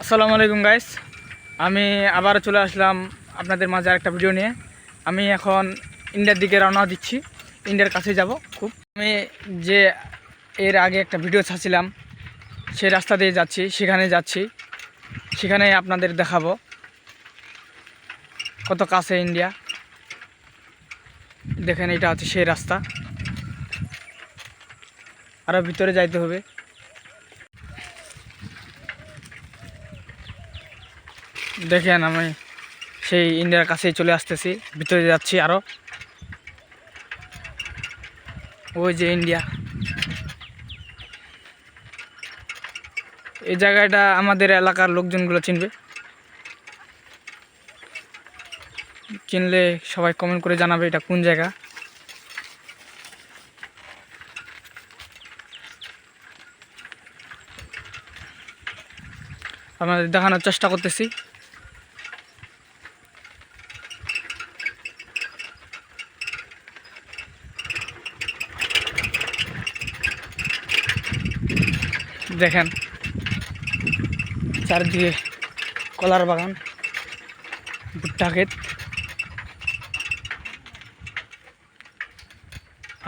আসসালামু আলাইকুম গাইস। আমি আবার চলে আসলাম আপনাদের মাঝে আরেকটা ভিডিও নিয়ে। আমি এখন ইন্ডিয়ার দিকে রওনা দিচ্ছি, ইন্ডিয়ার কাছে যাব। আমি যে এর আগে একটা ভিডিও ছাড়ছিলাম সেই রাস্তা দিয়ে যাচ্ছি, সেখানে আপনাদের দেখাবো কত কাছে ইন্ডিয়া। দেখেন, এটা হচ্ছে সেই রাস্তা, আরও ভিতরে যাইতে হবে। দেখেন, আমি সেই ইন্ডিয়ার কাছেই চলে আসতেছি, ভিতরে যাচ্ছি আরও। ওই যে ইন্ডিয়া, এই জায়গাটা আমাদের এলাকার লোকজনগুলো চিনলে সবাই কমেন্ট করে জানাবে এটা কোন জায়গা। আপনাদের দেখানোর চেষ্টা করতেছি। দেখেন, চারদিকে কলার বাগান, ভুট্টা ক্ষেত।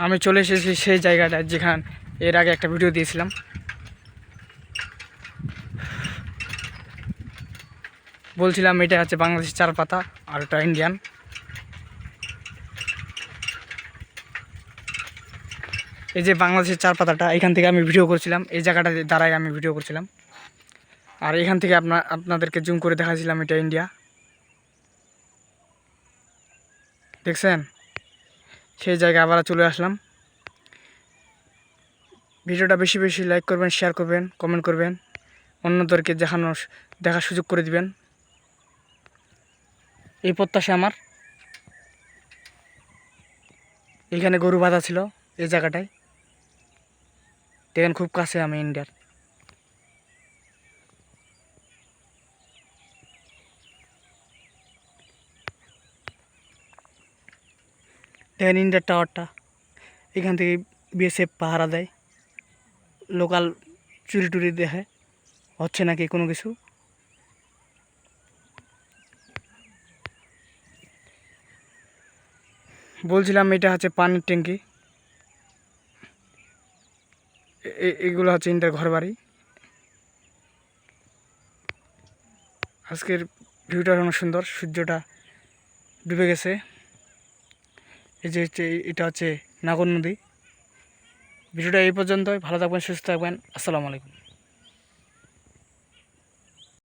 আমি চলে এসেছি সেই জায়গাটা যেখানে এর আগে একটা ভিডিও দিয়েছিলাম। বলছিলাম এটা হচ্ছে বাংলাদেশের চার পাতা আর এটা ইন্ডিয়ান। এই যে বাংলাদেশের চার পাতাটা, এখান থেকে আমি ভিডিও করছিলাম, এই জায়গাটা দ্বারাই আমি ভিডিও করছিলাম। আর এখান থেকে আপনাদেরকে জুম করে দেখাচ্ছিলাম এটা ইন্ডিয়া। দেখছেন, সেই জায়গায় আবার চলে আসলাম। ভিডিওটা বেশি বেশি লাইক করবেন, শেয়ার করবেন, কমেন্ট করবেন, অন্যদেরকে দেখার সুযোগ করে দিবেন, এই প্রত্যাশা আমার। এখানে গরু বাঁধা ছিল এই জায়গাটায়। দেখেন, খুব কাছে আমি ইন্ডিয়ার। দেখেন ইন্ডিয়ার টাওয়ারটা, এখান থেকে বিএসএফ পাহারা দেয়, লোকাল চুরি টুরি দেখে হচ্ছে নাকি কোনো কিছু। বলছিলাম এটা হচ্ছে পানির ট্যাঙ্কি, এগুলো হচ্ছে ইন্ডিয়ার ঘর বাড়ি। আজকের ভিউটা অনেক সুন্দর, সূর্যটা ডুবে গেছে। এই যে এটা হচ্ছে নাগর নদী। ভিডিওটা এই পর্যন্তই। ভালো থাকবেন, সুস্থ থাকবেন। আসসালামু আলাইকুম।